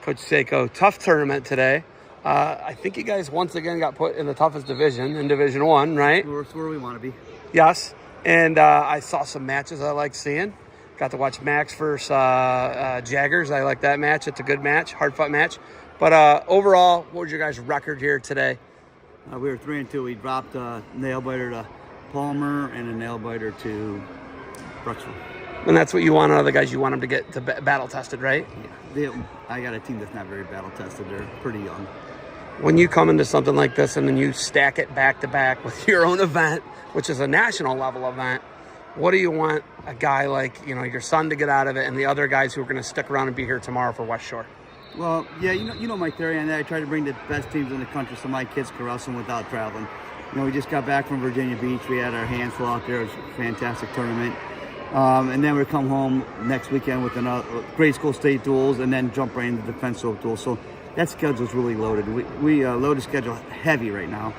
Coach Sako, tough tournament today. I think you guys once again got put in the toughest division, in Division I, right? We're where we want to be. Yes. And I saw some matches I like seeing. Got to watch Max versus Jaggers. I like that match. It's a good match, hard-fought match. But overall, what was your guys' record here today? We were 3-2. We dropped a nail-biter to Palmer and a nail-biter to Bruxville. And that's what you want out of the guys. You want them to get to battle-tested, right? Yeah. I got a team that's not very battle-tested. They're pretty young. When you come into something like this and then you stack it back-to-back with your own event, which is a national-level event, what do you want a guy like, your son to get out of it and the other guys who are going to stick around and be here tomorrow for West Shore? Well, yeah, you know my theory on that. I try to bring the best teams in the country so my kids can wrestle without traveling. We just got back from Virginia Beach. We had our hands full out there. It was a fantastic tournament. And then we come home next weekend with another grade school state duels and then jump right into defensive duels. So that schedule's really loaded. We load the schedule heavy right now.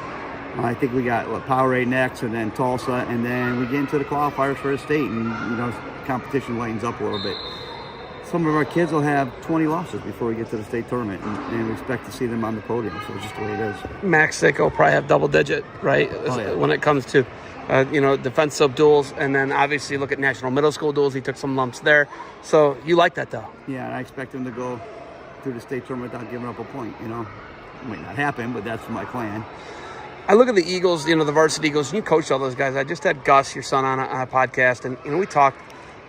I think we got Powerade next and then Tulsa, and then we get into the qualifiers for the state, and competition lightens up a little bit. Some of our kids will have 20 losses before we get to the state tournament, and we expect to see them on the podium. So it's just the way it is. Max Sako will probably have double-digit, right? Oh, yeah. When it comes to defensive duels, and then obviously look at national middle school duels. He took some lumps there. So you like that, though? Yeah, and I expect him to go through the state tournament without giving up a point. It might not happen, but that's my plan. I look at the Eagles, the varsity Eagles, and you coached all those guys. I just had Gus, your son, on a podcast, and we talked.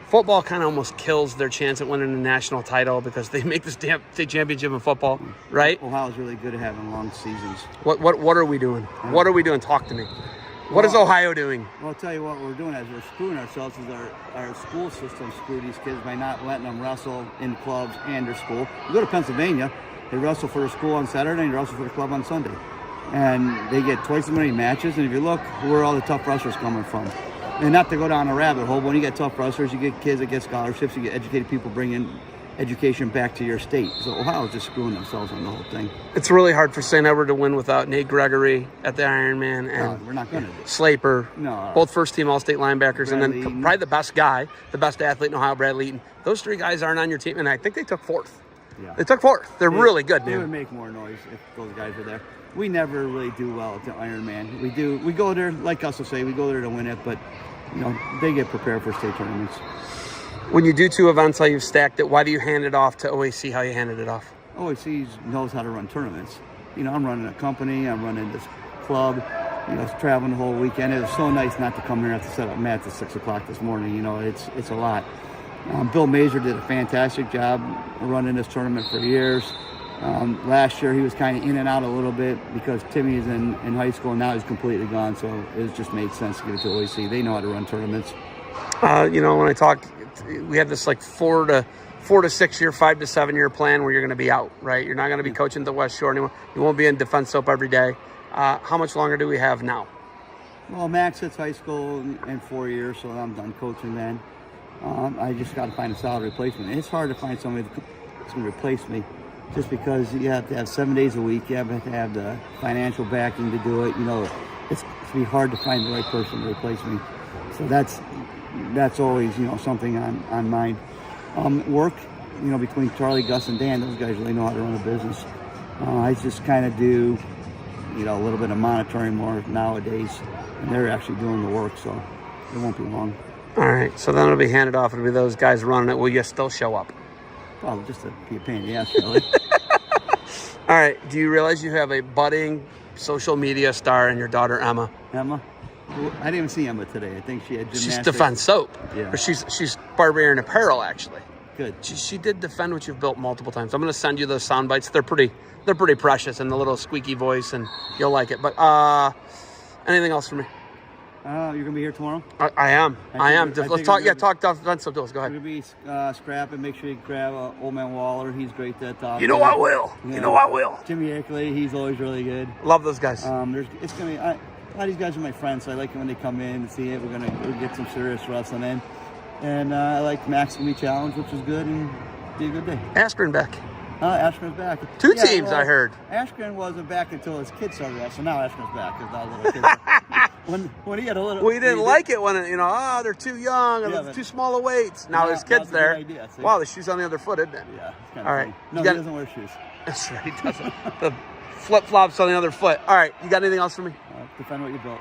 Football kind of almost kills their chance at winning a national title because they make this damn state championship in football, right? Ohio's really good at having long seasons. What are we doing? What are we doing? Talk to me. What is Ohio doing? Well, I'll tell you what we're doing as we're screwing ourselves is our school system screwed these kids by not letting them wrestle in clubs and their school. You go to Pennsylvania, they wrestle for their school on Saturday and they wrestle for the club on Sunday. And they get twice as many matches. And if you look, where are all the tough wrestlers coming from? And not to go down a rabbit hole, but when you get tough wrestlers, you get kids that get scholarships, you get educated people bringing education back to your state. So Ohio's just screwing themselves on the whole thing. It's really hard for St. Edward to win without Nate Gregory at the Ironman and we're not going to do Slaper, both first-team All-State linebackers, Brad and then Leaton. probably the best guy, the best athlete in Ohio, Brad Leaton. Those three guys aren't on your team, and I think they took fourth. Yeah. They took fourth. They're really good, They man. would make more noise if those guys were there. We never really do well at the Ironman. We go there, like Gus will say, we go there to win it, but they get prepared for state tournaments. When you do two events how you've stacked it, why do you hand it off to OAC how you handed it off? OAC knows how to run tournaments. I'm running a company, I'm running this club, traveling the whole weekend. It was so nice not to come here and have to set up mats at 6 o'clock this morning. It's a lot. Bill Mazur did a fantastic job running this tournament for years. Last year he was kind of in and out a little bit because Timmy is in high school and now he's completely gone, so it just made sense to give it to OAC. They know how to run tournaments. When I talk, we have this like 4 to 6 year, 5 to 7 year plan where you're going to be out, right? You're not going to be coaching the West Shore anymore. You won't be in defense soap every day. How much longer do we have now? Well, Max hits high school in 4 years, so I'm done coaching then. I just got to find a solid replacement. It's hard to find somebody that's going to replace me just because you have to have 7 days a week. You have to have the financial backing to do it. It's going to be hard to find the right person to replace me. So that's always, something on mind. Work, between Charlie, Gus, and Dan, those guys really know how to run a business. I just kind of do, a little bit of monitoring more nowadays, and they're actually doing the work, so it won't be long. All right, so then it'll be handed off. It'll be those guys running it. Will you still show up? Well, just to be a pain in the ass, really. All right, do you realize you have a budding social media star in your daughter, Emma? Emma? I didn't even see Emma today. I think she had gymnastics. She's Defense Soap. Yeah. Or she's Barbarian Apparel, actually. Good. She did defend what you've built multiple times. I'm going to send you those sound bites. They're pretty precious and the little squeaky voice, and you'll like it. But anything else for me? You're gonna be here tomorrow? I am. Let's talk. Yeah, talk defensive duels. Go ahead. You're gonna be scrapping. Make sure you grab Old Man Waller. He's great at that. You know I will. You know I will. Jimmy Akeley, he's always really good. Love those guys. It's gonna be. A lot of these guys are my friends, so I like it when they come in and see it. We'll get some serious wrestling in, and I like Max to be challenged, which is good, and be a good day. Askren back. Askren's back. Two teams, I heard. Askren wasn't back until his kids started wrestling. Now Askren's back because now little kids. when he had a little. We didn't like it when, they're too young, or they're too small of weights. Now there's kids there. Idea, wow, the shoe's on the other foot, isn't it? Yeah. It's kind of all right. No, he doesn't wear shoes. That's right, he doesn't. The flip-flops on the other foot. All right, you got anything else for me? Defend what you built.